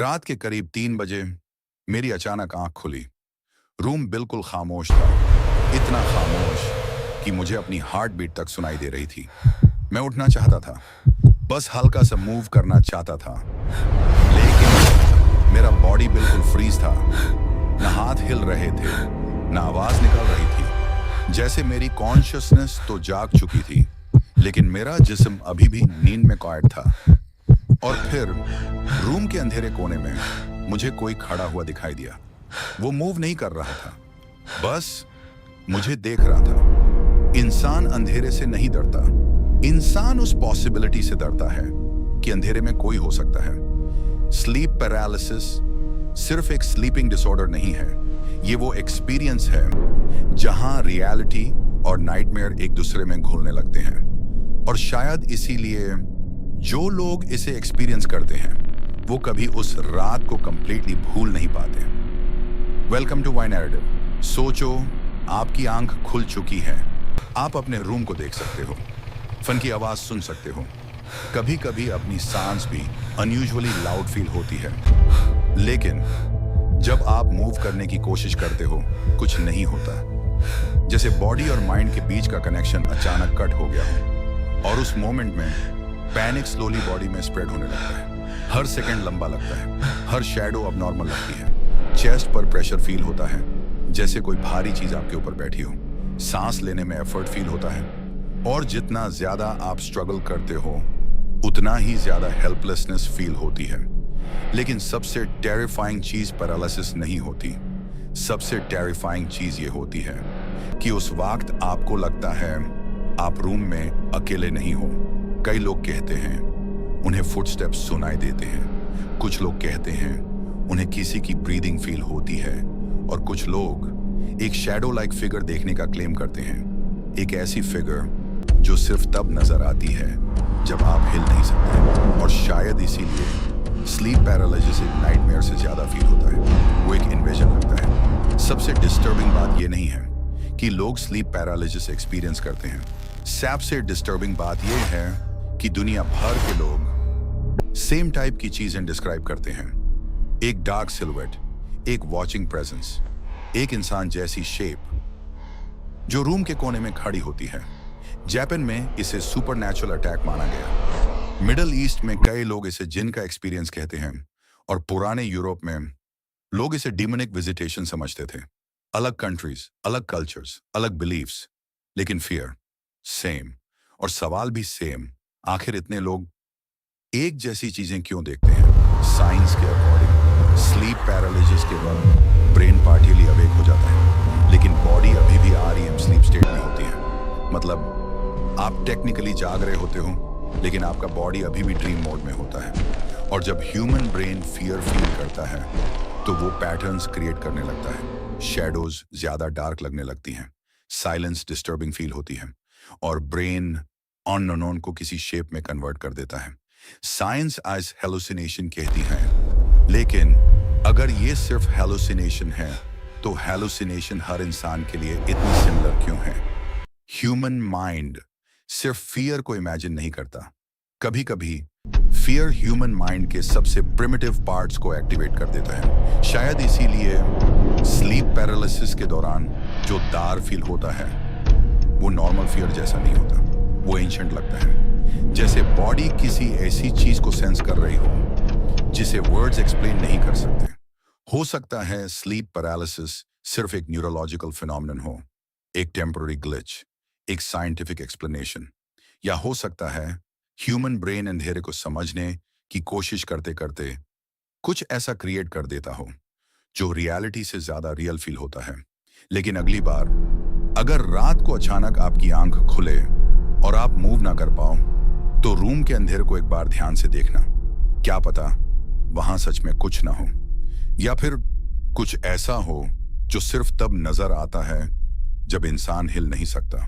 रात के करीब 3 बजे मेरी अचानक आंख खुली। रूम बिल्कुल खामोश था, इतना खामोश कि मुझे अपनी हार्ट बीट तक सुनाई दे रही थी। मैं उठना चाहता था, बस हल्का सा मूव करना चाहता था, लेकिन मेरा बॉडी बिल्कुल फ्रीज था। न हाथ हिल रहे थे, न आवाज निकल रही थी। जैसे मेरी कॉन्शियसनेस तो जाग चुकी थी, लेकिन मेरा जिस्म अभी भी नींद में कैद था। और फिर रूम के अंधेरे कोने में मुझे कोई खड़ा हुआ दिखाई दिया। वो मूव नहीं कर रहा था, बस मुझे देख रहा था। इंसान अंधेरे से नहीं डरता, इंसान उस पॉसिबिलिटी से डरता है कि अंधेरे में कोई हो सकता है। स्लीप पैरालिसिस सिर्फ एक स्लीपिंग डिसऑर्डर नहीं है, ये वो एक्सपीरियंस है जहां रियलिटी और नाइटमेयर एक दूसरे में घुलने लगते हैं। और शायद इसीलिए जो लोग इसे एक्सपीरियंस करते हैं वो कभी उस रात को कंप्लीटली भूल नहीं पाते। Welcome to why narrative. सोचो, आपकी आंख खुल चुकी है, आप अपने रूम को देख सकते हो, फन की आवाज सुन सकते हो, कभी कभी अपनी सांस भी अनयूजुअली लाउड फील होती है। लेकिन जब आप मूव करने की कोशिश करते हो, कुछ नहीं होता। जैसे बॉडी और माइंड के बीच का कनेक्शन अचानक कट हो गया हो, और उस मोमेंट में पैनिक स्लोली बॉडी में स्प्रेड होने लगता है। हर सेकंड लंबा लगता है, हर शैडो अब नॉर्मल लगती है। चेस्ट पर प्रेशर फील होता है, जैसे कोई भारी चीज आपके ऊपर बैठी हो। सांस लेने में एफर्ट फील होता है, और जितना ज्यादा आप स्ट्रगल करते हो उतना ही ज्यादा हेल्पलेसनेस फील होती है। लेकिन सबसे टेरिफाइंग चीज पैरालिसिस नहीं होती। सबसे टेरिफाइंग चीज ये होती है कि उस वक्त आपको लगता है आप रूम में अकेले नहीं हो। कई लोग कहते हैं उन्हें फुटस्टेप्स सुनाई देते हैं, कुछ लोग कहते हैं उन्हें किसी की ब्रीदिंग फील होती है, और कुछ लोग एक शैडो लाइक फिगर देखने का क्लेम करते हैं। एक ऐसी फिगर जो सिर्फ तब नजर आती है जब आप हिल नहीं सकते। और शायद इसीलिए स्लीप पैरालिसिस एक नाइटमेयर से ज्यादा फील होता है। वो एक इन्वेजन लगता है। सबसे डिस्टर्बिंग बात ये नहीं है कि लोग स्लीप पैरालिसिस एक्सपीरियंस करते हैं। सबसे डिस्टर्बिंग बात यह है कि दुनिया भर के लोग सेम टाइप की चीजें डिस्क्राइब करते हैं। एक डार्क सिलुएट, एक वॉचिंग प्रेजेंस, एक इंसान जैसी शेप जो रूम के कोने में खड़ी होती है। जापान में इसे सुपरनैचुरल अटैक माना गया। मिडिल ईस्ट में कई लोग इसे जिन का एक्सपीरियंस कहते हैं, और पुराने यूरोप में लोग इसे डिमोनिक विजिटेशन समझते थे। अलग कंट्रीज, अलग कल्चर्स, अलग बिलीफ्स, लेकिन फियर सेम, और सवाल भी सेम। आखिर इतने लोग एक जैसी चीजें क्यों देखते हैं? साइंस के अकॉर्डिंग स्लीप पैरालिसिस के वक्त ब्रेन पार्टियली अवेक हो जाता है, लेकिन बॉडी अभी भी REM स्लीप स्टेट में होती है। मतलब आप टेक्निकली जाग रहे होते हो, लेकिन आपका बॉडी अभी भी ड्रीम मोड में होता है। और जब ह्यूमन ब्रेन फियर फील करता है तो वो पैटर्न्स क्रिएट करने लगता है। शैडोज ज्यादा डार्क लगने लगती हैं, साइलेंस डिस्टर्बिंग फील होती है, और ब्रेन अननोन को किसी शेप में कन्वर्ट कर देता है। साइंस आज हेलुसिनेशन कहती है, लेकिन अगर ये सिर्फ हेलुसिनेशन है तो हेलुसिनेशन हर इंसान के लिए इतनी सिमिलर क्यों है? ह्यूमन माइंड सिर्फ फियर को इमेजिन नहीं करता, कभी कभी फियर ह्यूमन माइंड के सबसे प्रिमिटिव पार्ट्स को एक्टिवेट कर देता है। शायद इसीलिए स्लीप पैरालिसिस के दौरान जो दार फील होता है वो नॉर्मल फियर जैसा नहीं होता। वो एंशिएंट लगता है, जैसे बॉडी किसी ऐसी चीज को सेंस कर रही हो जिसे वर्ड्स एक्सप्लेन नहीं कर सकते। हो सकता है स्लीप पैरालिसिस सिर्फ एक न्यूरोलॉजिकल फिनोमेनन हो, एक टेम्पररी ग्लिच, एक साइंटिफिक एक्सप्लेनेशन, या हो सकता है ह्यूमन ब्रेन अंधेरे को समझने की कोशिश करते करते कुछ ऐसा क्रिएट कर देता हो जो रियलिटी से ज्यादा रियल फील होता है। लेकिन अगली बार अगर रात को अचानक आपकी आंख खुले और आप मूव ना कर पाओ, तो रूम के अंधेरे को एक बार ध्यान से देखना। क्या पता वहां सच में कुछ ना हो, या फिर कुछ ऐसा हो जो सिर्फ तब नजर आता है जब इंसान हिल नहीं सकता।